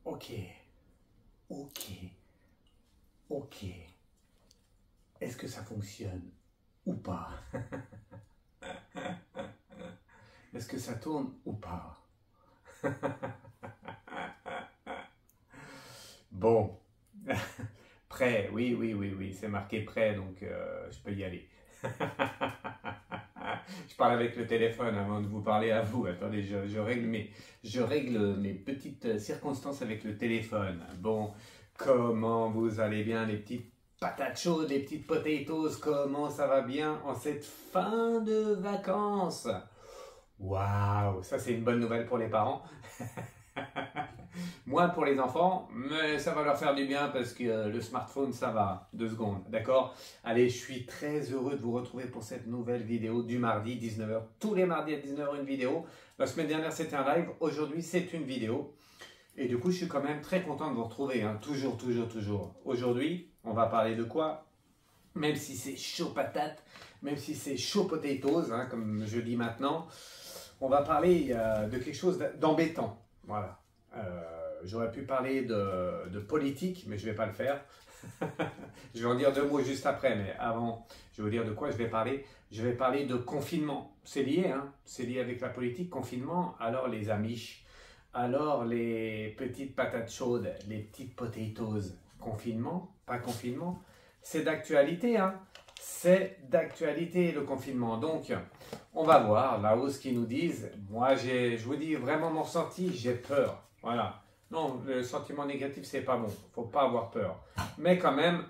Ok, ok, ok. Est-ce que ça fonctionne ou pas? Est-ce que ça tourne ou pas? Bon, prêt, oui, oui, oui, oui, c'est marqué prêt, donc je peux y aller. Je parle avec le téléphone avant de vous parler à vous. Attendez, je règle mes petites circonstances avec le téléphone. Bon, comment vous allez bien les petites patates chaudes, les petites potatoes? Comment ça va bien en cette fin de vacances? Waouh, ça c'est une bonne nouvelle pour les parents. Moins pour les enfants, mais ça va leur faire du bien parce que le smartphone, ça va. 2 secondes, d'accord? Allez, je suis très heureux de vous retrouver pour cette nouvelle vidéo du mardi, 19h. Tous les mardis à 19h, une vidéo. La semaine dernière, c'était un live. Aujourd'hui, c'est une vidéo. Et du coup, je suis quand même très content de vous retrouver. Hein. Toujours, toujours, toujours. Aujourd'hui, on va parler de quoi? Même si c'est chaud patate, même si c'est chaud potatoes, hein, comme je dis maintenant, on va parler de quelque chose d'embêtant. Voilà. J'aurais pu parler de politique, mais je ne vais pas le faire. Je vais en dire 2 mots juste après, mais avant, je vais vous dire de quoi je vais parler. Je vais parler de confinement. C'est lié, hein? C'est lié avec la politique, confinement. Alors les amis, alors les petites patates chaudes, les petites potatoes, confinement, pas confinement, c'est d'actualité, hein? C'est d'actualité le confinement. Donc, on va voir là-haut ce qu'ils nous disent. Moi, je vous dis vraiment mon ressenti, j'ai peur. Voilà. Non, le sentiment négatif, c'est pas bon. Faut pas avoir peur. Mais quand même,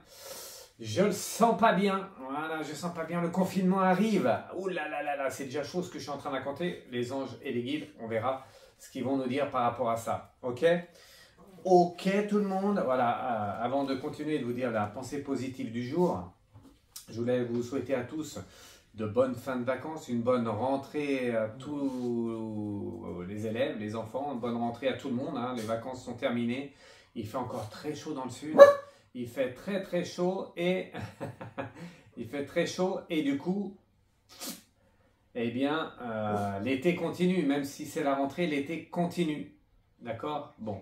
je le sens pas bien. Voilà, je sens pas bien. Le confinement arrive. Ouh là là là là, c'est déjà chose que je suis en train de raconter. Les anges et les guides, on verra ce qu'ils vont nous dire par rapport à ça. Ok? Ok tout le monde. Voilà, avant de continuer de vous dire la pensée positive du jour, je voulais vous souhaiter à tous de bonnes fins de vacances, une bonne rentrée à tous les élèves, les enfants, une bonne rentrée à tout le monde. Hein. Les vacances sont terminées. Il fait encore très chaud dans le sud. Il fait très très chaud et il fait très chaud et du coup, eh bien, l'été continue. Même si c'est la rentrée, l'été continue. D'accord? Bon,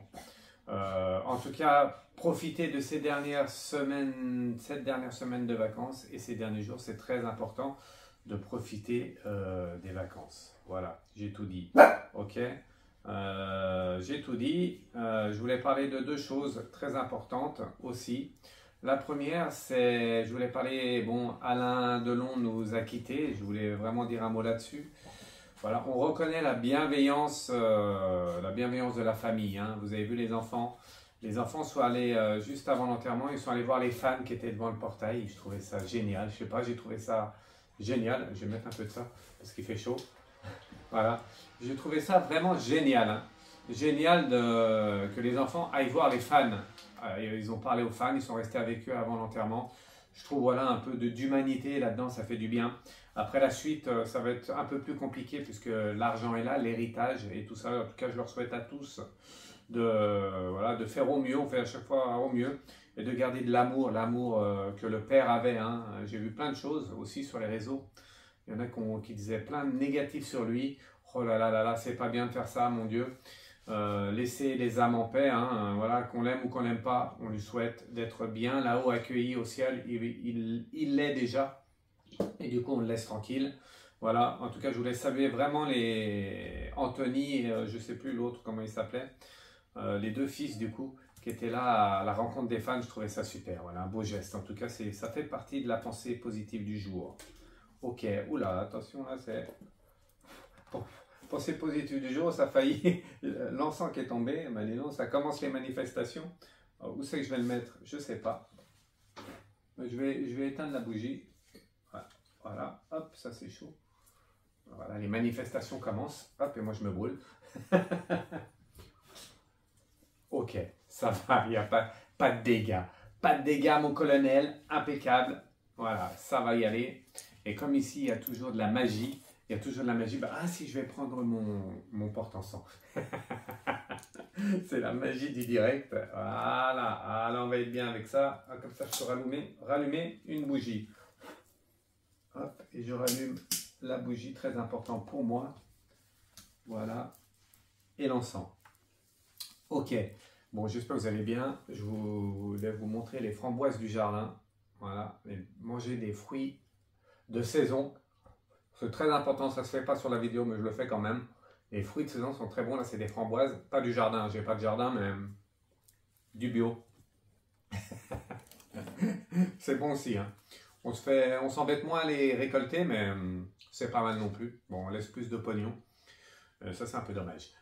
En tout cas, profitez de ces dernières semaines, cette dernière semaine de vacances et ces derniers jours. C'est très important de profiter des vacances. Voilà, j'ai tout dit. Ok, j'ai tout dit. Je voulais parler de deux choses très importantes aussi. La première, c'est, je voulais parler, bon, Alain Delon nous a quittés. Je voulais vraiment dire un mot là-dessus. Voilà, on reconnaît la bienveillance de la famille. Hein. Vous avez vu les enfants. Les enfants sont allés, juste avant l'enterrement, ils sont allés voir les fans qui étaient devant le portail. Je trouvais ça génial. Je sais pas, j'ai trouvé ça génial. Je vais mettre un peu de ça parce qu'il fait chaud. Voilà. J'ai trouvé ça vraiment génial. Hein. Génial que les enfants aillent voir les fans. Ils ont parlé aux fans, ils sont restés avec eux avant l'enterrement. Je trouve voilà un peu d'humanité là-dedans, ça fait du bien. Après la suite, ça va être un peu plus compliqué puisque l'argent est là, l'héritage et tout ça. En tout cas, je leur souhaite à tous de faire au mieux. On fait à chaque fois au mieux et de garder de l'amour, que le père avait. Hein. J'ai vu plein de choses aussi sur les réseaux. Il y en a qui disaient plein de négatifs sur lui. Oh là là là là, c'est pas bien de faire ça, mon Dieu. Laisser les âmes en paix, hein, voilà, qu'on l'aime ou qu'on l'aime pas, on lui souhaite d'être bien là-haut, accueilli au ciel, il l'est déjà, et du coup on le laisse tranquille. Voilà, en tout cas je voulais saluer vraiment les Anthony et je sais plus l'autre, comment il s'appelait, les deux fils du coup, qui étaient là à la rencontre des fans, je trouvais ça super, voilà, un beau geste, en tout cas ça fait partie de la pensée positive du jour. Ok, oula, attention là c'est... Pensée positive du jour, ça a failli, l'encens qui est tombé, mais dis donc, ça commence les manifestations. Alors, où c'est que je vais le mettre? Je ne sais pas. Mais je vais éteindre la bougie. Voilà, hop, ça c'est chaud. Voilà, les manifestations commencent. Hop, et moi je me brûle. Ok, ça va, il n'y a pas de dégâts. Pas de dégâts, mon colonel, impeccable. Voilà, ça va y aller. Et comme ici, il y a toujours de la magie. Il y a toujours de la magie. Ah si, je vais prendre mon porte-encens. C'est la magie du direct. Voilà. Alors on va être bien avec ça. Comme ça, je peux rallumer une bougie. Hop, et je rallume la bougie, très important pour moi. Voilà. Et l'encens. Ok. Bon, j'espère que vous allez bien. Je voulais vous montrer les framboises du jardin. Voilà. Manger des fruits de saison. C'est très important, ça ne se fait pas sur la vidéo, mais je le fais quand même. Les fruits de saison sont très bons, là c'est des framboises, pas du jardin, j'ai pas de jardin, mais du bio. C'est bon aussi, hein. On s'embête moins à les récolter, mais c'est pas mal non plus. Bon, on laisse plus de pognon. Ça c'est un peu dommage.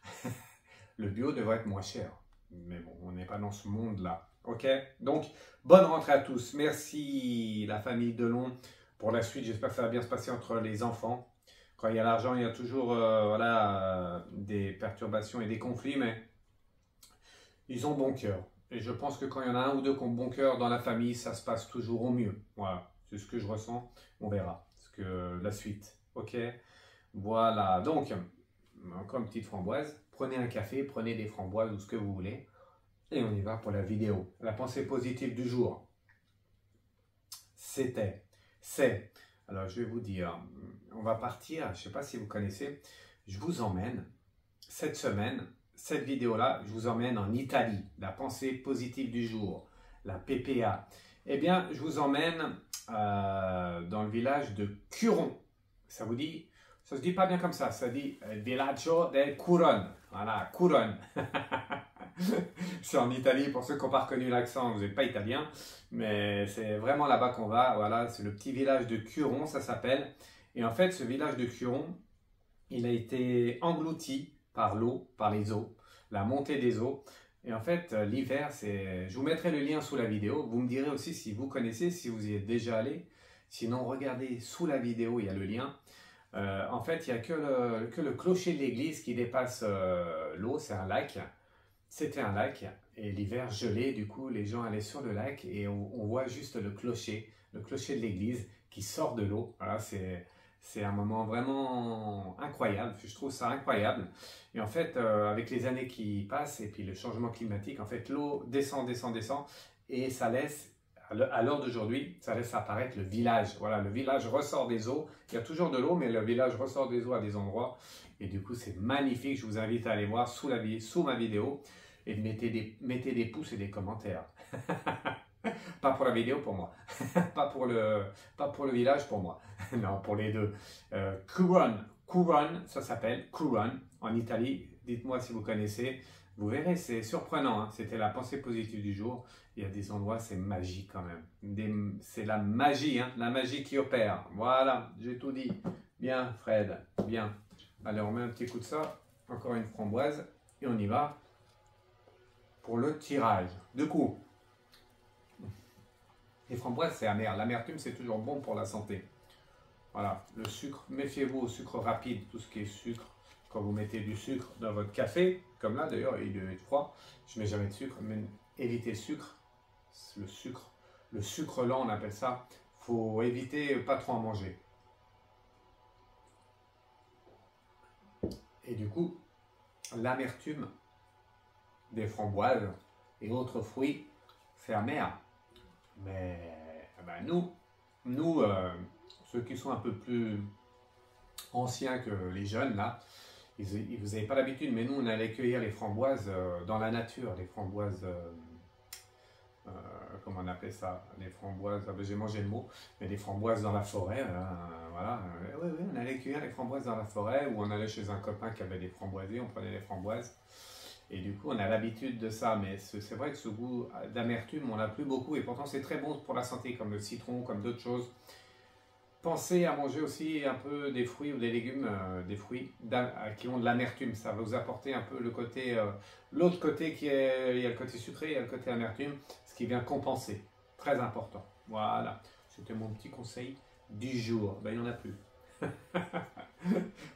Le bio devrait être moins cher, mais bon, on n'est pas dans ce monde-là. Ok, donc bonne rentrée à tous. Merci la famille Delon. Pour la suite, j'espère que ça va bien se passer entre les enfants. Quand il y a l'argent, il y a toujours des perturbations et des conflits, mais ils ont bon cœur. Et je pense que quand il y en a un ou deux qui ont bon cœur dans la famille, ça se passe toujours au mieux. Voilà, c'est ce que je ressens. On verra la suite. Ok, voilà. Donc, encore une petite framboise. Prenez un café, prenez des framboises ou ce que vous voulez. Et on y va pour la vidéo. La pensée positive du jour. Alors je vais vous dire, on va partir, je ne sais pas si vous connaissez, je vous emmène, cette semaine, cette vidéo-là, je vous emmène en Italie, la pensée positive du jour, la PPA. Eh bien, je vous emmène dans le village de Curon. Ça vous dit, ça se dit pas bien comme ça dit Villaggio del Curon. Voilà, Curon. C'est en Italie, pour ceux qui n'ont pas reconnu l'accent, vous n'êtes pas italien, mais c'est vraiment là-bas qu'on va. Voilà, c'est le petit village de Curon, ça s'appelle. Et en fait, ce village de Curon, il a été englouti par l'eau, par les eaux, la montée des eaux. Et en fait, l'hiver, je vous mettrai le lien sous la vidéo. Vous me direz aussi si vous connaissez, si vous y êtes déjà allé. Sinon, regardez sous la vidéo, il y a le lien. En fait, il n'y a que le clocher de l'église qui dépasse l'eau, c'est un lac. C'était un lac et l'hiver gelé, du coup les gens allaient sur le lac et on voit juste le clocher de l'église qui sort de l'eau. Voilà, c'est un moment vraiment incroyable, je trouve ça incroyable. Et en fait, avec les années qui passent et puis le changement climatique, en fait l'eau descend et ça laisse, à l'heure d'aujourd'hui, ça laisse apparaître le village. Voilà, le village ressort des eaux, il y a toujours de l'eau, mais le village ressort des eaux à des endroits. Et du coup, c'est magnifique. Je vous invite à aller voir sous ma vidéo. et mettez des pouces et des commentaires. Pas pour la vidéo, pour moi. pas pour le village, pour moi. Non, pour les deux. Couronne, ça s'appelle Couronne en Italie. Dites-moi si vous connaissez. Vous verrez, c'est surprenant. Hein. C'était la pensée positive du jour. Il y a des endroits, c'est magique quand même. C'est la magie, hein, la magie qui opère. Voilà, j'ai tout dit. Bien, Fred, bien. Allez, on met un petit coup de ça. Encore une framboise. Et on y va pour le tirage. Du coup, les framboises, c'est amer. L'amertume, c'est toujours bon pour la santé. Voilà, le sucre, méfiez-vous au sucre rapide, tout ce qui est sucre. Quand vous mettez du sucre dans votre café, comme là d'ailleurs, il est froid, je ne mets jamais de sucre, mais évitez le sucre. Le sucre lent, on appelle ça. Il faut éviter pas trop en manger. Et du coup, l'amertume des framboises et autres fruits, c'est amer. Mais ben nous ceux qui sont un peu plus anciens que les jeunes, là, vous n'avez pas l'habitude, mais nous, on allait cueillir les framboises dans la nature, les framboises, comment on appelle ça, les framboises, j'ai mangé le mot, mais les framboises dans la forêt, voilà, oui, on allait cueillir les framboises dans la forêt, ou on allait chez un copain qui avait des framboisiers, on prenait les framboises, et du coup, on a l'habitude de ça, mais c'est vrai que ce goût d'amertume, on n'a plus beaucoup, et pourtant c'est très bon pour la santé, comme le citron, comme d'autres choses. Pensez à manger aussi un peu des fruits ou des légumes, des fruits qui ont de l'amertume. Ça va vous apporter un peu le côté, l'autre côté qui est, il y a le côté sucré, il y a le côté amertume, ce qui vient compenser. Très important. Voilà, c'était mon petit conseil du jour. Ben, il n'y en a plus. Il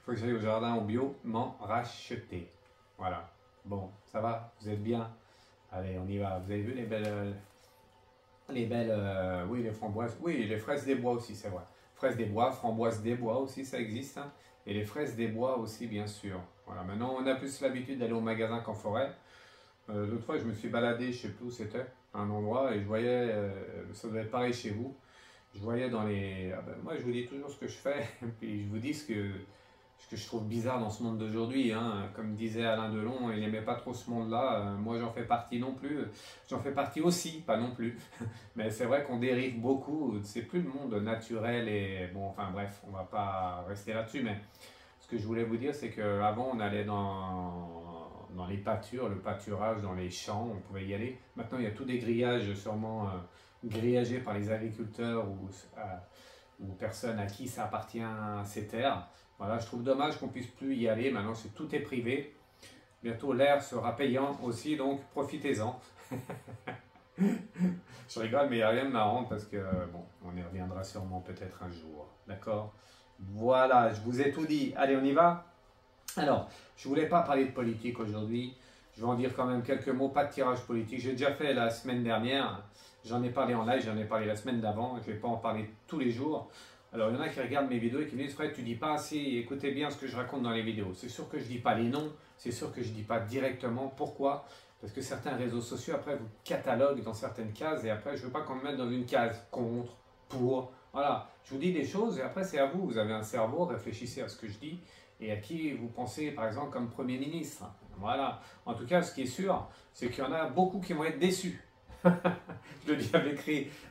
faut que j'aille au jardin au bio m'en racheter. Voilà. Bon, ça va? Vous êtes bien? Allez, on y va. Vous avez vu les belles, oui, les framboises. Oui, les fraises des bois aussi, c'est vrai. Fraises des bois, framboises des bois aussi, ça existe. Hein. Et les fraises des bois aussi, bien sûr. Voilà, maintenant, on a plus l'habitude d'aller au magasin qu'en forêt. L'autre fois, je me suis baladé, je ne sais plus où c'était, à un endroit, et je voyais, ça devait être pareil chez vous, je voyais dans les... Ah ben, moi, je vous dis toujours ce que je fais, puis je vous dis ce que je trouve bizarre dans ce monde d'aujourd'hui. Hein. Comme disait Alain Delon, il n'aimait pas trop ce monde-là. Moi, j'en fais partie non plus. J'en fais partie aussi, pas non plus. Mais c'est vrai qu'on dérive beaucoup. C'est plus le monde naturel et... Bon, enfin bref, on va pas rester là-dessus. Mais ce que je voulais vous dire, c'est qu'avant, on allait dans les pâtures, le pâturage, dans les champs, on pouvait y aller. Maintenant, il y a tous des grillages sûrement grillagés par les agriculteurs ou personnes à qui ça appartient ces terres. Voilà, je trouve dommage qu'on puisse plus y aller. Maintenant, tout est privé. Bientôt, l'air sera payant aussi, donc profitez-en. Je rigole, mais il n'y a rien de marrant parce que, bon, on y reviendra sûrement peut-être un jour. D'accord? Voilà, je vous ai tout dit. Allez, on y va? Alors, je ne voulais pas parler de politique aujourd'hui. Je vais en dire quand même quelques mots, pas de tirage politique. J'ai déjà fait la semaine dernière. J'en ai parlé en live, j'en ai parlé la semaine d'avant. Je ne vais pas en parler tous les jours. Alors, il y en a qui regardent mes vidéos et qui me disent « Fred, tu ne dis pas assez, écoutez bien ce que je raconte dans les vidéos. » C'est sûr que je ne dis pas les noms, c'est sûr que je ne dis pas directement. Pourquoi? Parce que certains réseaux sociaux, après, vous cataloguent dans certaines cases et après, je ne veux pas qu'on me mette dans une case contre, pour. Voilà, je vous dis des choses et après, c'est à vous. Vous avez un cerveau, réfléchissez à ce que je dis et à qui vous pensez, par exemple, comme Premier ministre. Voilà. En tout cas, ce qui est sûr, c'est qu'il y en a beaucoup qui vont être déçus. Je le dis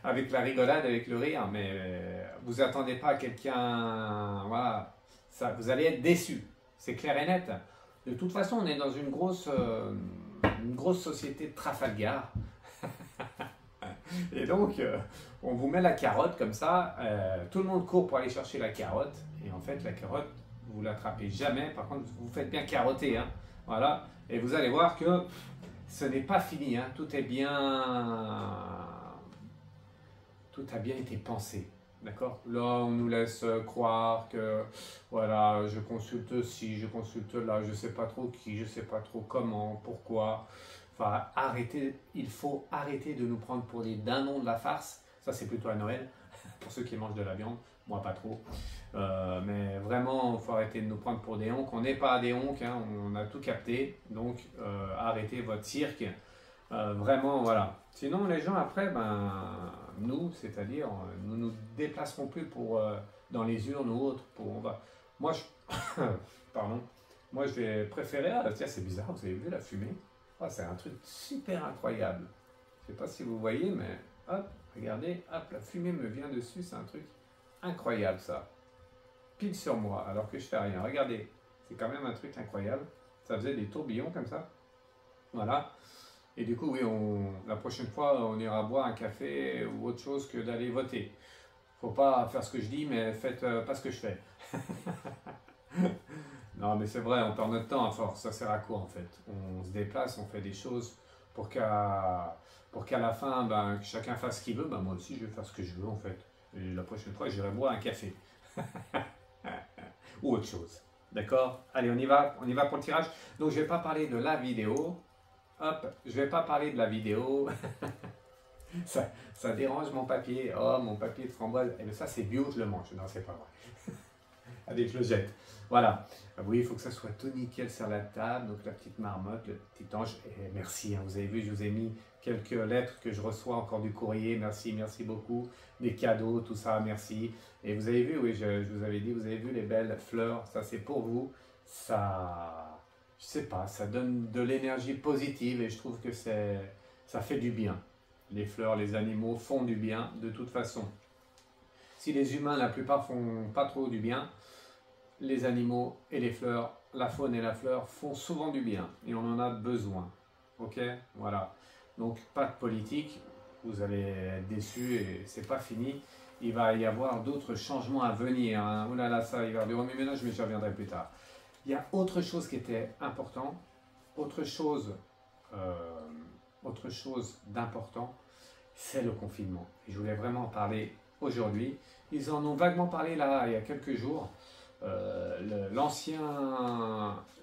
avec la rigolade, avec le rire, mais vous attendez pas à quelqu'un, voilà, ça, vous allez être déçu, c'est clair et net. De toute façon, on est dans une grosse société de Trafalgar, et donc on vous met la carotte comme ça, tout le monde court pour aller chercher la carotte, et en fait la carotte, vous l'attrapez jamais, par contre vous faites bien carotter, hein, voilà, et vous allez voir que ce n'est pas fini, hein. Tout a bien été pensé, d'accord? Là, on nous laisse croire que, voilà, je consulte ci, je consulte là, je ne sais pas trop qui, je ne sais pas trop comment, pourquoi. Enfin, il faut arrêter de nous prendre pour des dindons de la farce. Ça, c'est plutôt à Noël, pour ceux qui mangent de la viande. Moi, pas trop. Mais vraiment, il faut arrêter de nous prendre pour des honks. On n'est pas des honks, hein, on a tout capté. Donc, arrêtez votre cirque. Vraiment, voilà. Sinon, les gens, après, nous, c'est-à-dire, nous nous déplacerons plus dans les urnes ou autres. Moi, pardon. Moi, je vais préférer... Ah, tiens, c'est bizarre, vous avez vu la fumée? Oh, c'est un truc super incroyable. Je ne sais pas si vous voyez, mais hop, regardez, hop, la fumée me vient dessus, c'est un truc incroyable ça. Pile sur moi, alors que je fais rien. Regardez, c'est quand même un truc incroyable. Ça faisait des tourbillons comme ça. Voilà. Et du coup, oui, la prochaine fois, on ira boire un café ou autre chose que d'aller voter. Faut pas faire ce que je dis, mais faites pas ce que je fais. Non, mais c'est vrai, on perd notre temps à force. Ça sert à quoi en fait? On se déplace, on fait des choses pour qu'à la fin, ben, que chacun fasse ce qu'il veut. Ben, moi aussi, je vais faire ce que je veux en fait. Et la prochaine fois, j'irai boire un café. Ou autre chose. D'accord? Allez, on y va pour le tirage. Donc, je ne vais pas parler de la vidéo. Hop, je ne vais pas parler de la vidéo. ça dérange mon papier. Oh, mon papier de framboise. Et bien ça, c'est bio, je le mange. Non, c'est pas vrai. Allez, je le jette. Voilà. Oui, il faut que ça soit tout nickel sur la table. Donc, la petite marmotte, le petit ange. Et merci, hein, vous avez vu, je vous ai mis quelques lettres que je reçois, encore du courrier. Merci, merci beaucoup. Des cadeaux, tout ça, merci. Et vous avez vu, oui, je vous avais dit, vous avez vu les belles fleurs. Ça, c'est pour vous. Ça, je sais pas, ça donne de l'énergie positive et je trouve que ça fait du bien. Les fleurs, les animaux font du bien de toute façon. Si les humains, la plupart, font pas trop du bien, les animaux et les fleurs, la faune et la fleur font souvent du bien et on en a besoin. Ok? Voilà. Donc, pas de politique, vous allez être déçus et c'est pas fini. Il va y avoir d'autres changements à venir. Hein. Oh là là, ça, il va y avoir du remue-ménage, mais j'y reviendrai plus tard. Il y a autre chose qui était important, autre chose d'important, c'est le confinement. Et je voulais vraiment en parler aujourd'hui. Ils en ont vaguement parlé là il y a quelques jours.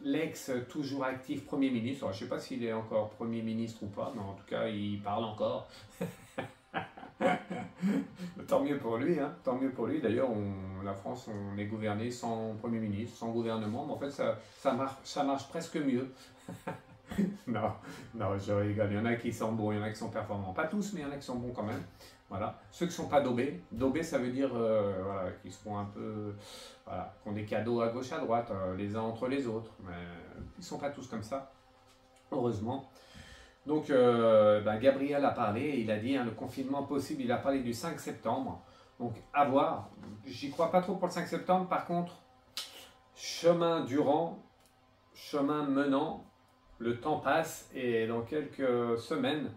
L'ex toujours actif Premier ministre, alors, je ne sais pas s'il est encore Premier ministre ou pas, mais en tout cas il parle encore. Tant mieux pour lui, hein, tant mieux pour lui. D'ailleurs, la France, on est gouverné sans Premier ministre, sans gouvernement, mais en fait ça marche presque mieux. Non, non, je rigole. Il y en a qui sont bons, il y en a qui sont performants. Pas tous, mais il y en a qui sont bons quand même. Voilà. Ceux qui ne sont pas daubés. Daubés, ça veut dire voilà, qu'ils se font un peu. Voilà, qui ont des cadeaux à gauche, à droite, les uns entre les autres. Mais ils ne sont pas tous comme ça, heureusement. Donc, Gabriel a parlé, il a dit hein, le confinement possible, il a parlé du 5 septembre. Donc, à voir. J'y crois pas trop pour le 5 septembre. Par contre, chemin durant, chemin menant, le temps passe et dans quelques semaines,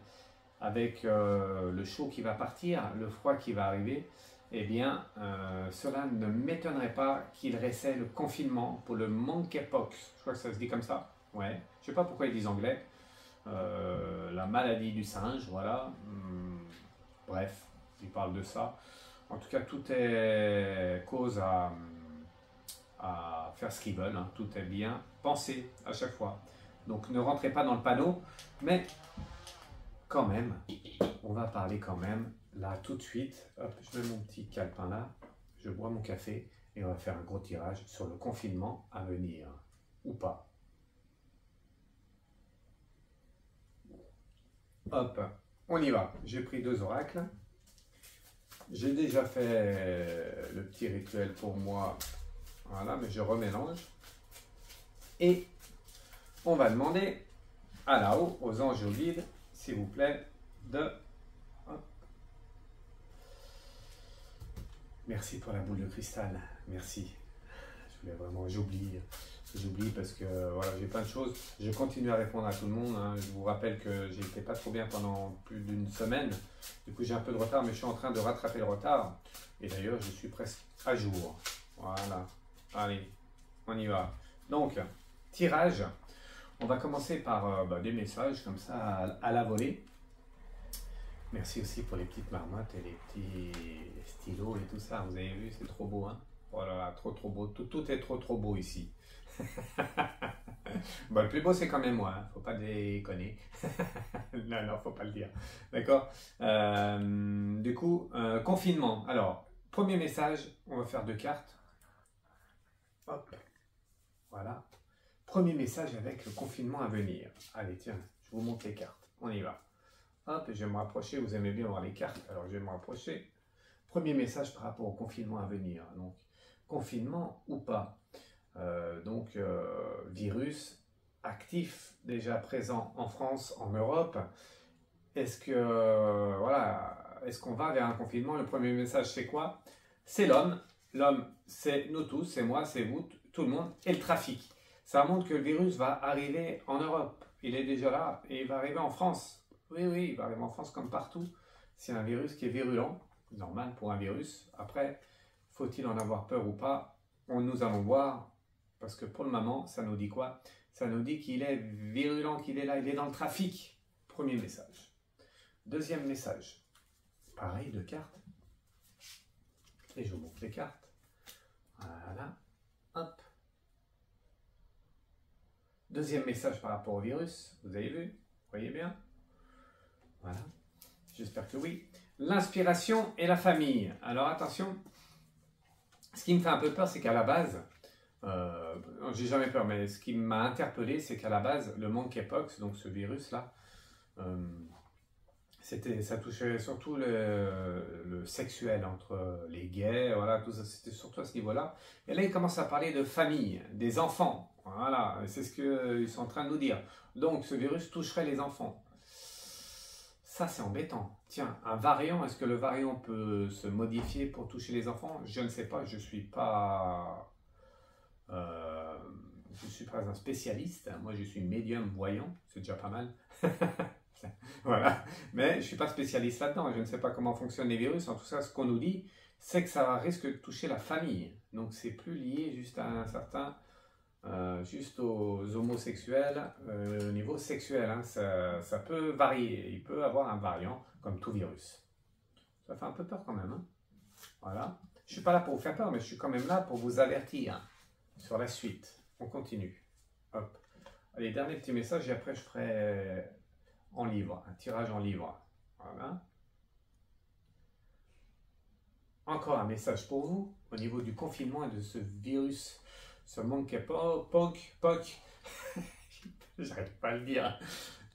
avec le chaud qui va partir, le froid qui va arriver, eh bien, cela ne m'étonnerait pas qu'il réessaie le confinement pour le monkeypox. Je crois que ça se dit comme ça. Ouais. Je sais pas pourquoi ils disent anglais. La maladie du singe, voilà. Bref, ils parlent de ça. En tout cas, tout est cause à faire ce qu'ils veulent. Hein. Tout est bien pensé à chaque fois. Donc ne rentrez pas dans le panneau, mais quand même, on va parler quand même, là tout de suite, hop, je mets mon petit calepin là, je bois mon café et on va faire un gros tirage sur le confinement à venir, ou pas. Hop, on y va, j'ai pris 2 oracles, j'ai déjà fait le petit rituel pour moi, voilà, mais je remélange, et on va demander à là-haut, aux anges et aux guides, s'il vous plaît, de... Hop. Merci pour la boule de cristal, merci. Je voulais vraiment, j'oublie parce que voilà, j'ai plein de choses. Je continue à répondre à tout le monde. Hein. Je vous rappelle que j'étais pas trop bien pendant plus d'une semaine. Du coup, j'ai un peu de retard, mais je suis en train de rattraper le retard. Et d'ailleurs, je suis presque à jour. Voilà. Allez, on y va. Donc, tirage. On va commencer par des messages comme ça à la volée. Merci aussi pour les petites marmottes et les petits stylos et tout ça. Vous avez vu, c'est trop beau, hein? Voilà, trop beau. Tout est trop beau ici. Bon, le plus beau, c'est quand même moi. Hein. Faut pas déconner. Non, faut pas le dire. D'accord? Du coup, confinement. Alors, premier message, on va faire 2 cartes. Hop. Voilà. Premier message avec le confinement à venir. Allez, tiens, je vous montre les cartes. On y va. Hop, je vais me rapprocher. Vous aimez bien voir les cartes, alors je vais me rapprocher. Premier message par rapport au confinement à venir. Donc, confinement ou pas. Virus actif, déjà présent en France, en Europe. Est-ce que, voilà, est-ce qu'on va vers un confinement? Le premier message, c'est quoi? C'est l'homme. L'homme, c'est nous tous, c'est moi, c'est vous, tout le monde, et le trafic. Ça montre que le virus va arriver en Europe. Il est déjà là et il va arriver en France. Oui, oui, il va arriver en France comme partout. C'est un virus qui est virulent, normal pour un virus. Après, faut-il en avoir peur ou pas? Nous allons voir, parce que pour le moment, ça nous dit quoi? Ça nous dit qu'il est virulent, qu'il est là, il est dans le trafic. Premier message. Deuxième message. Pareil, de cartes. Et je vous montre les cartes. Voilà. Hop. Deuxième message par rapport au virus. Vous avez vu? Vous voyez bien? Voilà. J'espère que oui. L'inspiration et la famille. Alors attention. Ce qui me fait un peu peur, c'est qu'à la base, j'ai jamais peur, mais ce qui m'a interpellé, c'est qu'à la base, le monkeypox, donc ce virus-là, ça touchait surtout le sexuel entre les gays, voilà, tout ça, c'était surtout à ce niveau-là. Et là, il commence à parler de famille, des enfants, voilà, c'est ce qu'ils sont en train de nous dire. Donc, ce virus toucherait les enfants. Ça, c'est embêtant. Tiens, un variant, est-ce que le variant peut se modifier pour toucher les enfants? Je ne sais pas, je ne suis pas un spécialiste. Moi, je suis médium voyant, c'est déjà pas mal. Voilà, mais je ne suis pas spécialiste là-dedans, je ne sais pas comment fonctionnent les virus. En tout cas, ce qu'on nous dit, c'est que ça risque de toucher la famille. Donc, c'est plus lié juste à un certain, juste aux homosexuels au niveau sexuel. Hein. Ça peut varier, il peut avoir un variant comme tout virus. Ça fait un peu peur quand même. Hein. Voilà, je ne suis pas là pour vous faire peur, mais je suis quand même là pour vous avertir sur la suite. On continue. Hop. Allez, dernier petit message et après je ferai en livre, un tirage en livre. Voilà. Encore un message pour vous au niveau du confinement et de ce virus, ce monkeypox. J'arrive pas à le dire.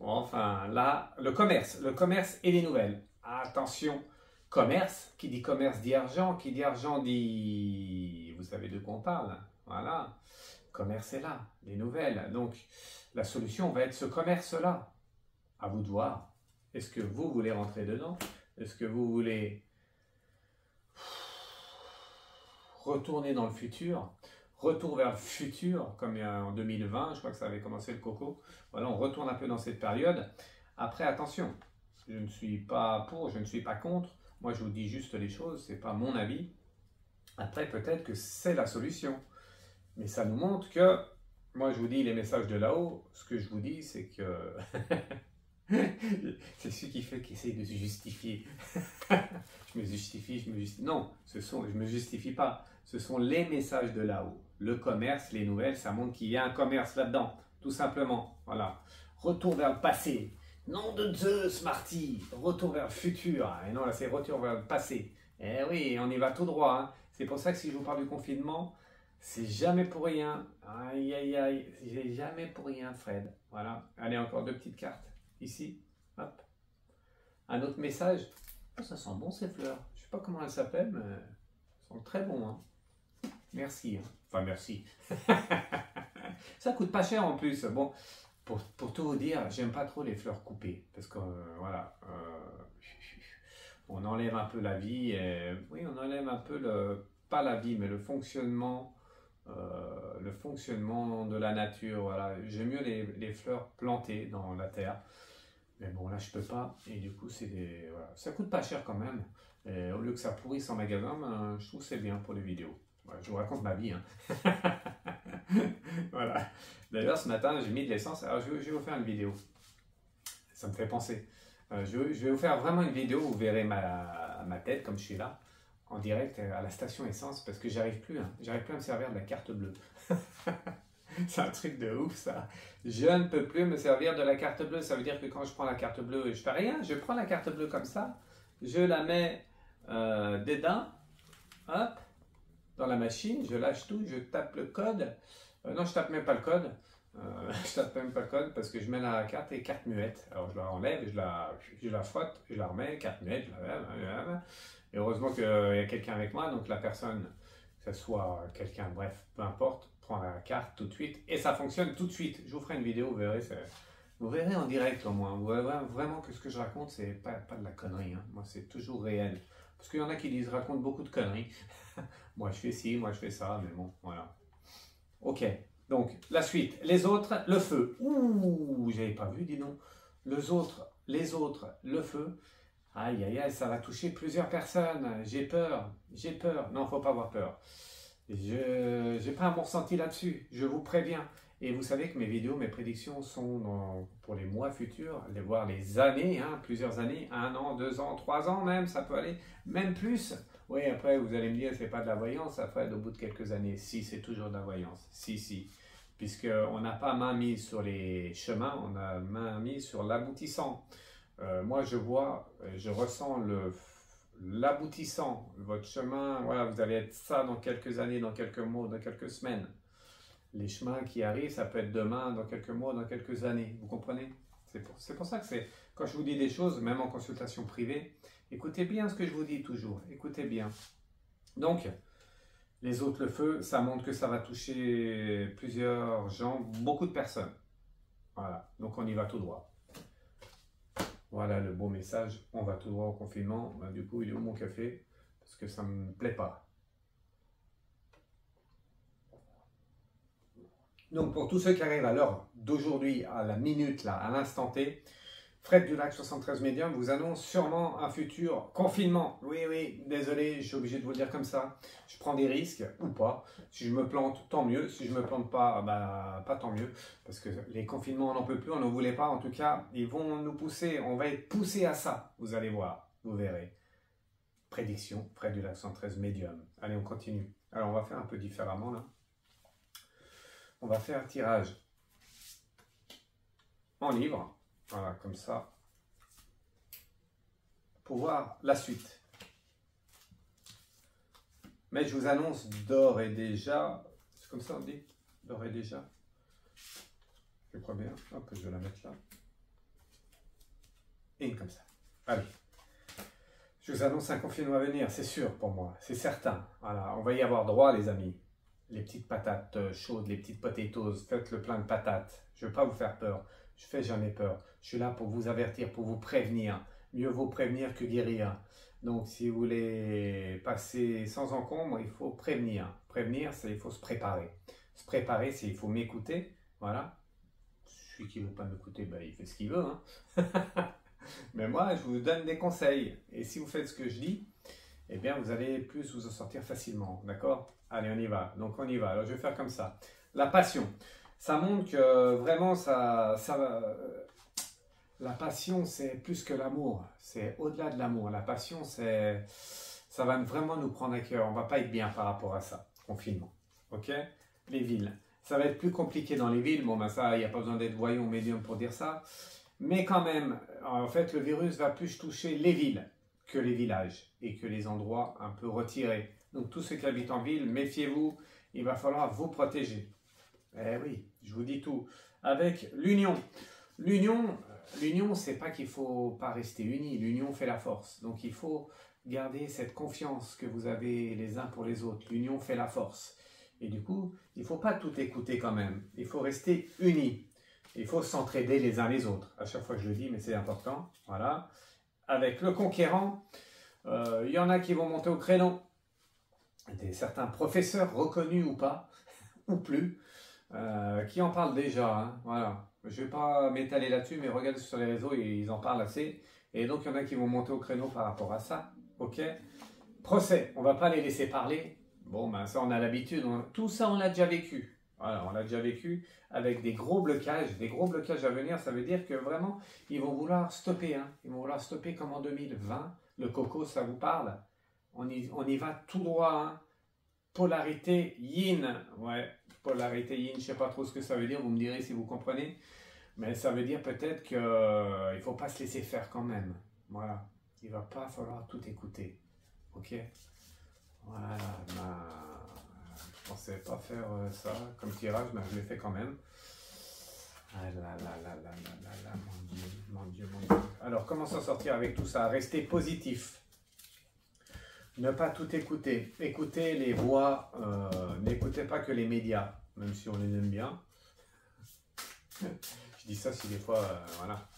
Bon, enfin, là, le commerce et les nouvelles. Attention, commerce, qui dit commerce dit argent, qui dit argent dit... Vous savez de quoi on parle. Voilà. Commerce est là, les nouvelles. Donc, la solution va être ce commerce-là. À vous de voir. Est-ce que vous voulez rentrer dedans? Est-ce que vous voulez retourner dans le futur? Retour vers le futur, comme en 2020, je crois que ça avait commencé le coco. Voilà, on retourne un peu dans cette période. Après, attention, je ne suis pas pour, je ne suis pas contre. Moi, je vous dis juste les choses, ce n'est pas mon avis. Après, peut-être que c'est la solution. Mais ça nous montre que, moi, je vous dis les messages de là-haut. Ce que je vous dis, c'est que... c'est celui qui essaye de se justifier. je me justifie. Non, je ne me justifie pas. Ce sont les messages de là-haut. Le commerce, les nouvelles, ça montre qu'il y a un commerce là-dedans. Tout simplement. Voilà. Retour vers le passé. Nom de Zeus, Marty. Retour vers le futur. Et non, là, c'est retour vers le passé. Eh oui, on y va tout droit. Hein. C'est pour ça que si je vous parle du confinement, c'est jamais pour rien. Aïe, aïe, aïe. C'est jamais pour rien, Fred. Voilà. Allez, encore deux petites cartes. Ici, hop. Un autre message. Oh, ça sent bon ces fleurs. Je ne sais pas comment elles s'appellent, mais elles sont très bons. Hein. Merci. Hein. Enfin, merci. Ça coûte pas cher en plus. Bon, pour tout vous dire, j'aime pas trop les fleurs coupées. Parce que, voilà, on enlève un peu la vie. Et, oui, on enlève un peu, pas la vie, mais le fonctionnement de la nature. Voilà. J'aime mieux les fleurs plantées dans la terre. Mais bon, là, je peux pas. Et du coup, voilà. Ça coûte pas cher quand même. Et au lieu que ça pourrisse en magasin, ben, je trouve que c'est bien pour les vidéos. Voilà, je vous raconte ma vie. Hein. Voilà. D'ailleurs, ce matin, j'ai mis de l'essence. Alors, je vais vous faire une vidéo. Ça me fait penser. Je vais vous faire vraiment une vidéo où vous verrez ma tête, comme je suis là, en direct à la station essence, parce que j'arrive plus. Hein. J'arrive plus à me servir de la carte bleue. C'est un truc de ouf ça. Je ne peux plus me servir de la carte bleue. Ça veut dire que quand je prends la carte bleue, je fais rien. Je prends la carte bleue comme ça. Je la mets dedans. Hop. Dans la machine. Je lâche tout. Je tape le code. Non, je tape même pas le code. Je tape même pas le code parce que je mets la carte et carte muette. Alors je la enlève, je la frotte, je la remets. Carte muette, je la lève. Et heureusement qu'il y a quelqu'un avec moi. Donc la personne, que ce soit quelqu'un, bref, peu importe, prends la carte tout de suite et ça fonctionne tout de suite. Je vous ferai une vidéo, vous verrez en direct au moins. Vous verrez vraiment que ce que je raconte, c'est pas de la connerie. Hein. Moi, c'est toujours réel. Parce qu'il y en a qui disent, racontent beaucoup de conneries. Moi, je fais ci, moi, je fais ça, mais bon, voilà. Ok, donc la suite. Les autres, le feu. Ouh, j'avais pas vu, dis donc. Les autres, le feu. Aïe, aïe, aïe, ça va toucher plusieurs personnes. J'ai peur. Non, faut pas avoir peur. Je n'ai pas un bon ressenti là-dessus. Je vous préviens. Et vous savez que mes vidéos, mes prédictions sont pour les mois futurs, voire les années, hein, plusieurs années, 1 an, 2 ans, 3 ans même, ça peut aller, même plus. Oui, après, vous allez me dire, c'est pas de la voyance, après, au bout de quelques années, si, c'est toujours de la voyance. Si. Puisqu'on n'a pas main mise sur les chemins, on a main mise sur l'aboutissant. Moi, je ressens l'aboutissant, votre chemin, voilà, vous allez être ça dans quelques années, dans quelques mois, dans quelques semaines. Les chemins qui arrivent, ça peut être demain, dans quelques mois, dans quelques années. Vous comprenez? C'est pour ça que quand je vous dis des choses, même en consultation privée, écoutez bien ce que je vous dis toujours. Écoutez bien. Donc, les autres, le feu, ça montre que ça va toucher plusieurs gens, beaucoup de personnes. Voilà. Donc, on y va tout droit. Voilà le beau message. On va tout droit au confinement. Ben, du coup, il est où mon café? Parce que ça ne me plaît pas. Donc, pour tous ceux qui arrivent à l'heure d'aujourd'hui, à la minute, là, à l'instant T, Fred du Lac 73 Médium vous annonce sûrement un futur confinement. Oui, désolé, je suis obligé de vous le dire comme ça. Je prends des risques ou pas. Si je me plante, tant mieux. Si je ne me plante pas, bah, pas tant mieux. Parce que les confinements, on n'en peut plus, on n'en voulait pas. En tout cas, ils vont nous pousser, on va être poussé à ça. Vous allez voir, vous verrez. Prédiction, Fred du Lac 73 Médium. Allez, on continue. Alors, on va faire un peu différemment là. On va faire un tirage en livre, voilà, comme ça, pour voir la suite. Mais je vous annonce d'ores et déjà, c'est comme ça on dit, d'ores et déjà, je crois bien, hop, je vais la mettre là, et comme ça, allez. Je vous annonce un confinement à venir, c'est sûr pour moi, c'est certain, voilà, on va y avoir droit les amis. Les petites patates chaudes, les petites potatoes, faites le plein de patates. Je ne veux pas vous faire peur. Je ne fais jamais peur. Je suis là pour vous avertir, pour vous prévenir. Mieux vaut prévenir que guérir. Donc, si vous voulez passer sans encombre, il faut prévenir. Prévenir, c'est il faut se préparer. Se préparer, c'est il faut m'écouter. Voilà. Celui qui ne veut pas m'écouter, ben, il fait ce qu'il veut. Hein. Mais moi, je vous donne des conseils. Et si vous faites ce que je dis, eh bien, vous allez plus vous en sortir facilement. D'accord ? Allez, on y va. Donc, on y va. Alors, je vais faire comme ça. La passion. Ça montre que vraiment, la passion, c'est plus que l'amour. C'est au-delà de l'amour. La passion, ça va vraiment nous prendre à cœur. On ne va pas être bien par rapport à ça. Confinement. OK? Les villes. Ça va être plus compliqué dans les villes. Bon, ben ça, il n'y a pas besoin d'être voyant ou médium pour dire ça. Mais quand même, en fait, le virus va plus toucher les villes que les villages et que les endroits un peu retirés. Donc, tous ceux qui habitent en ville, méfiez-vous, il va falloir vous protéger. Eh oui, je vous dis tout. Avec l'union. L'union, c'est pas qu'il faut pas rester unis. L'union fait la force. Donc, il faut garder cette confiance que vous avez les uns pour les autres. L'union fait la force. Et du coup, il ne faut pas tout écouter quand même. Il faut rester unis. Il faut s'entraider les uns les autres. À chaque fois que je le dis, mais c'est important. Voilà. Avec le conquérant, il y en a qui vont monter au créneau. Certains professeurs reconnus ou pas, ou plus, qui en parlent déjà. Hein, voilà. Je ne vais pas m'étaler là-dessus, mais regardez sur les réseaux, ils en parlent assez. Et donc, il y en a qui vont monter au créneau par rapport à ça. OK ? Procès, on ne va pas les laisser parler. Bon, ben ça, on a l'habitude. Tout ça, on l'a déjà vécu. Voilà, on l'a déjà vécu avec des gros blocages à venir. Ça veut dire que vraiment, ils vont vouloir stopper. Hein. Ils vont vouloir stopper comme en 2020. Le coco, ça vous parle ? On y va tout droit. Hein. Polarité yin. Ouais, polarité yin, je ne sais pas trop ce que ça veut dire. Vous me direz si vous comprenez. Mais ça veut dire peut-être qu'il ne faut pas se laisser faire quand même. Voilà. Il ne va pas falloir tout écouter. OK ? Voilà. Je ne pensais pas faire ça comme tirage, mais je l'ai fait quand même. Ah là là là là là là, mon Dieu. Alors, comment s'en sortir avec tout ça? Rester positif. Ne pas tout écouter. Écoutez les voix, n'écoutez pas que les médias. même si on les aime bien. Je dis ça si des fois, voilà.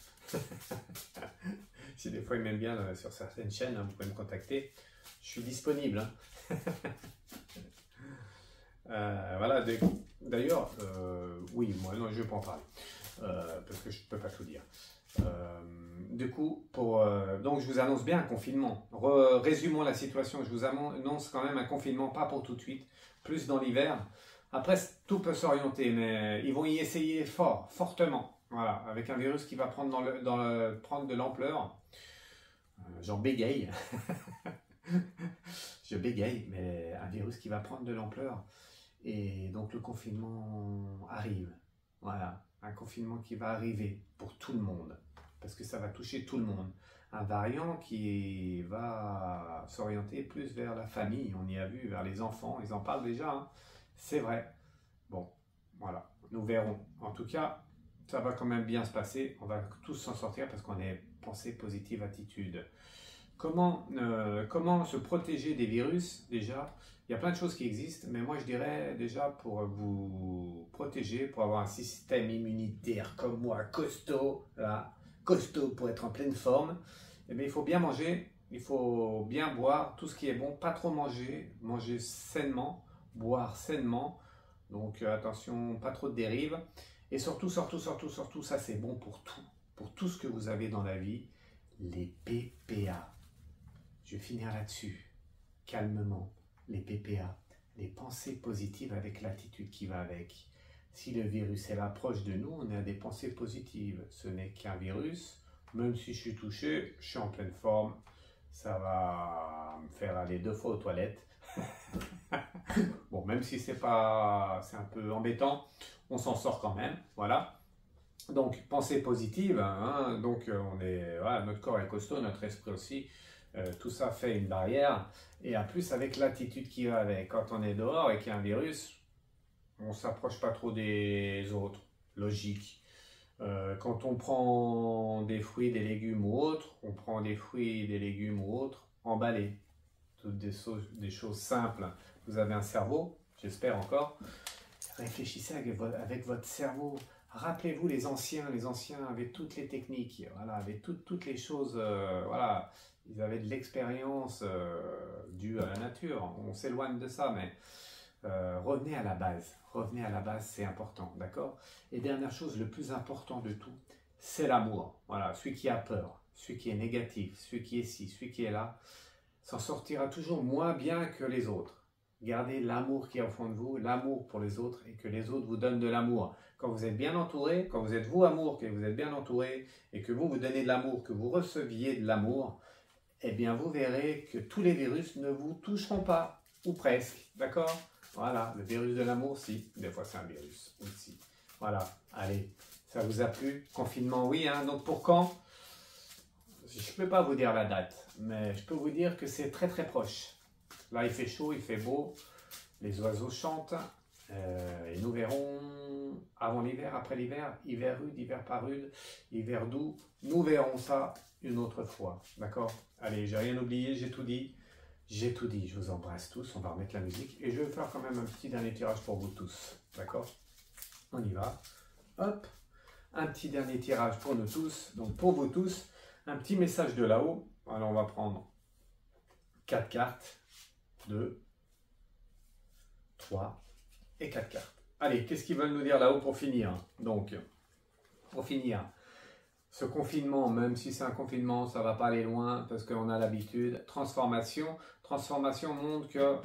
Si des fois ils m'aiment bien sur certaines chaînes, hein, vous pouvez me contacter. Je suis disponible. Hein. Voilà, d'ailleurs, oui, moi non, je ne vais pas en parler, parce que je ne peux pas tout dire. Du coup, donc je vous annonce bien un confinement. Résumons la situation, je vous annonce quand même un confinement, pas pour tout de suite, plus dans l'hiver. Après, tout peut s'orienter, mais ils vont y essayer fortement. Voilà, avec un virus qui va prendre, prendre de l'ampleur. J'en bégaye. Je bégaye, mais un virus qui va prendre de l'ampleur. Et donc le confinement arrive. Voilà, un confinement qui va arriver pour tout le monde. Parce que ça va toucher tout le monde. Un variant qui va s'orienter plus vers la famille. On y a vu, vers les enfants. Ils en parlent déjà. Hein. C'est vrai. Bon, voilà, nous verrons. En tout cas, ça va quand même bien se passer. On va tous s'en sortir parce qu'on est pensée positive, attitude. Comment se protéger des virus? Déjà, il y a plein de choses qui existent, mais moi je dirais déjà pour vous protéger, pour avoir un système immunitaire comme moi, costaud, là, costaud pour être en pleine forme, eh bien, il faut bien manger, il faut bien boire, tout ce qui est bon, pas trop manger, manger sainement, boire sainement, donc attention, pas trop de dérives, et surtout, ça c'est bon pour tout ce que vous avez dans la vie, les PPA. Je vais finir là-dessus, calmement, les PPA, les pensées positives avec l'attitude qui va avec. Si le virus est là proche de nous, on a des pensées positives. Ce n'est qu'un virus, même si je suis touché, je suis en pleine forme, ça va me faire aller 2 fois aux toilettes. Bon, même si c'est un peu embêtant, on s'en sort quand même, voilà. Donc, pensée positive, hein, donc voilà, notre corps est costaud, notre esprit aussi. Tout ça fait une barrière, et en plus avec l'attitude qui va avec. Quand on est dehors et qu'il y a un virus, on ne s'approche pas trop des autres, logique. Quand on prend des fruits, des légumes ou autres, on prend des fruits, des légumes ou autres emballés. Toutes des choses simples. Vous avez un cerveau, j'espère encore. Réfléchissez avec votre cerveau. Rappelez-vous les anciens avaient toutes les techniques, voilà, avaient toutes les choses, voilà. Ils avaient de l'expérience due à la nature. On s'éloigne de ça, mais revenez à la base. Revenez à la base, c'est important, d'accord? Et dernière chose, le plus important de tout, c'est l'amour. Voilà, celui qui a peur, celui qui est négatif, celui qui est ci, celui qui est là, s'en sortira toujours moins bien que les autres. Gardez l'amour qui est au fond de vous, l'amour pour les autres, et que les autres vous donnent de l'amour. Quand vous êtes bien entouré, quand vous êtes vous amour, que vous êtes bien entouré, et que vous donnez de l'amour, que vous receviez de l'amour, eh bien vous verrez que tous les virus ne vous toucheront pas, ou presque, d'accord? Voilà, le virus de l'amour, si, des fois c'est un virus aussi. Voilà, allez, ça vous a plu? Confinement, oui, hein, donc pour quand? Je ne peux pas vous dire la date, mais je peux vous dire que c'est très très proche. Là il fait chaud, il fait beau, les oiseaux chantent, et nous verrons avant l'hiver, après l'hiver, hiver rude, hiver pas rude, hiver doux, nous verrons ça une autre fois, d'accord? Allez, j'ai rien oublié, j'ai tout dit, je vous embrasse tous, on va remettre la musique, et je vais faire quand même un petit dernier tirage pour vous tous, d'accord? On y va, hop, un petit dernier tirage pour nous tous, donc pour vous tous, un petit message de là-haut, alors on va prendre 4 cartes, 2, 3 et 4 cartes. Allez, qu'est-ce qu'ils veulent nous dire là-haut pour finir? Donc, pour finir, ce confinement, même si c'est un confinement, ça ne va pas aller loin parce qu'on a l'habitude. Transformation montre que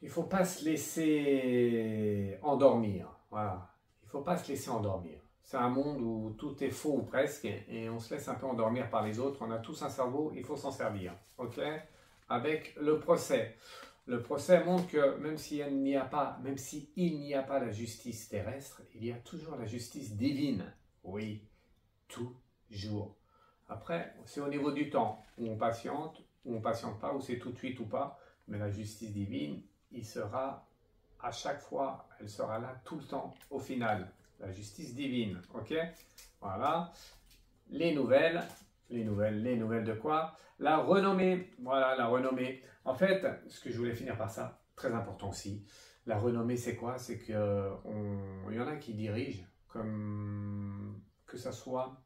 il ne faut pas se laisser endormir. Voilà, il ne faut pas se laisser endormir. C'est un monde où tout est faux ou presque et on se laisse un peu endormir par les autres. On a tous un cerveau, il faut s'en servir. Ok? Avec le procès. Le procès montre que même s'il n'y a pas la justice terrestre, il y a toujours la justice divine. Oui, toujours. Après, c'est au niveau du temps où on patiente pas, où c'est tout de suite ou pas. Mais la justice divine, il sera à chaque fois, elle sera là tout le temps au final. La justice divine, ok? Voilà. Les nouvelles de quoi? La renommée, voilà, la renommée. En fait, ce que je voulais finir par ça, très important aussi, La renommée, c'est quoi? C'est qu'il y en a qui dirigent, comme que ça soit,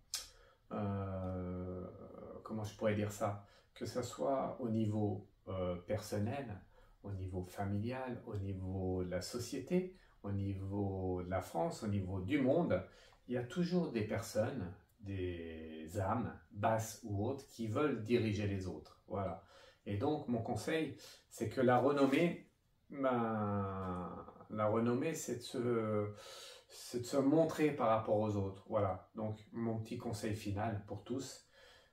comment je pourrais dire ça? Que ça soit au niveau personnel, au niveau familial, au niveau de la société, au niveau de la France, au niveau du monde, il y a toujours des personnes, des âmes, basses ou hautes, qui veulent diriger les autres. Voilà. Et donc, mon conseil, c'est que la renommée, c'est de se montrer par rapport aux autres. Voilà. Donc, mon petit conseil final pour tous,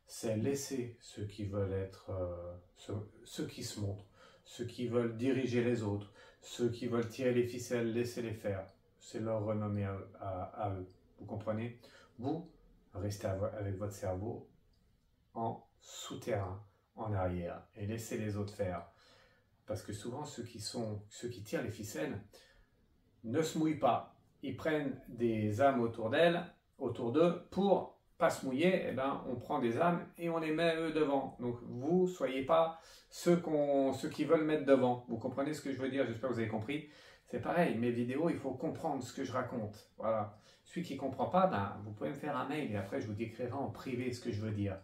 c'est laisser ceux qui veulent être, ceux qui se montrent, ceux qui veulent diriger les autres, ceux qui veulent tirer les ficelles, laissez-les faire. C'est leur renommée à eux. Vous comprenez? Vous, restez avec votre cerveau en souterrain, en arrière, et laissez les autres faire. Parce que souvent, ceux qui tirent les ficelles ne se mouillent pas. Ils prennent des âmes autour d'eux, pour pas se mouiller, eh ben, on prend des âmes et on les met eux devant. Donc vous, soyez pas ceux qui veulent mettre devant. Vous comprenez ce que je veux dire? J'espère que vous avez compris. C'est pareil, mes vidéos, il faut comprendre ce que je raconte. Voilà. Celui qui ne comprend pas, ben, vous pouvez me faire un mail et après je vous décrirai en privé ce que je veux dire.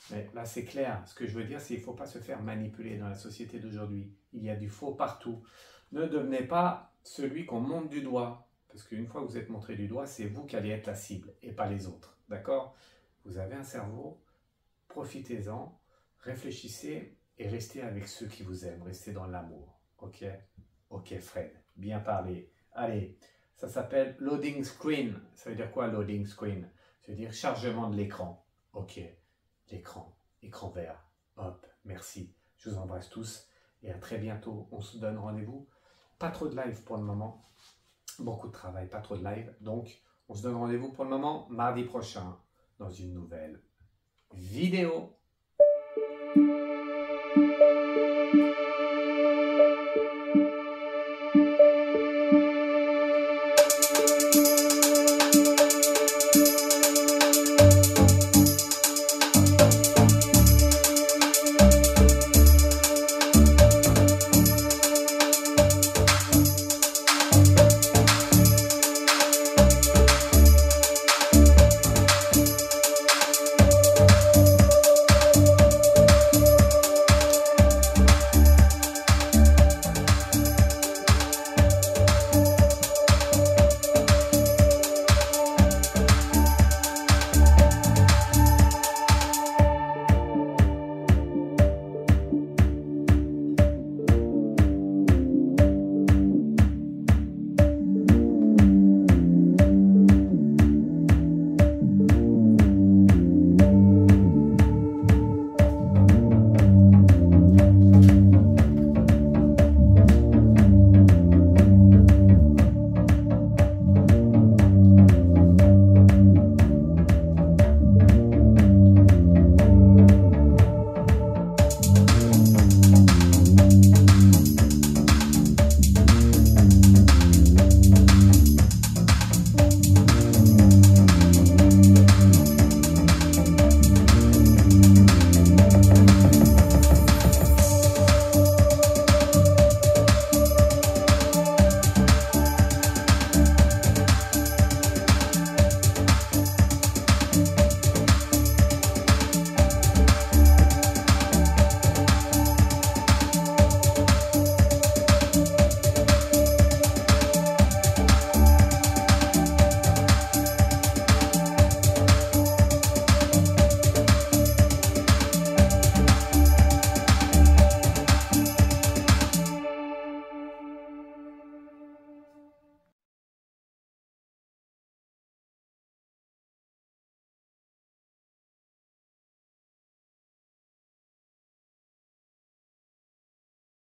Mais là, c'est clair. Ce que je veux dire, c'est qu'il ne faut pas se faire manipuler dans la société d'aujourd'hui. Il y a du faux partout. Ne devenez pas celui qu'on monte du doigt. Parce qu'une fois que vous êtes montré du doigt, c'est vous qui allez être la cible et pas les autres. D'accord? Vous avez un cerveau, profitez-en, réfléchissez et restez avec ceux qui vous aiment. Restez dans l'amour. Ok? Ok, Fred. Bien parlé. Allez, ça s'appelle loading screen. Ça veut dire quoi, loading screen? Ça veut dire chargement de l'écran. Ok. L'écran, écran vert. Hop, merci. Je vous embrasse tous et à très bientôt. On se donne rendez-vous. Pas trop de live pour le moment. Beaucoup de travail, pas trop de live. Donc, on se donne rendez-vous pour le moment mardi prochain dans une nouvelle vidéo.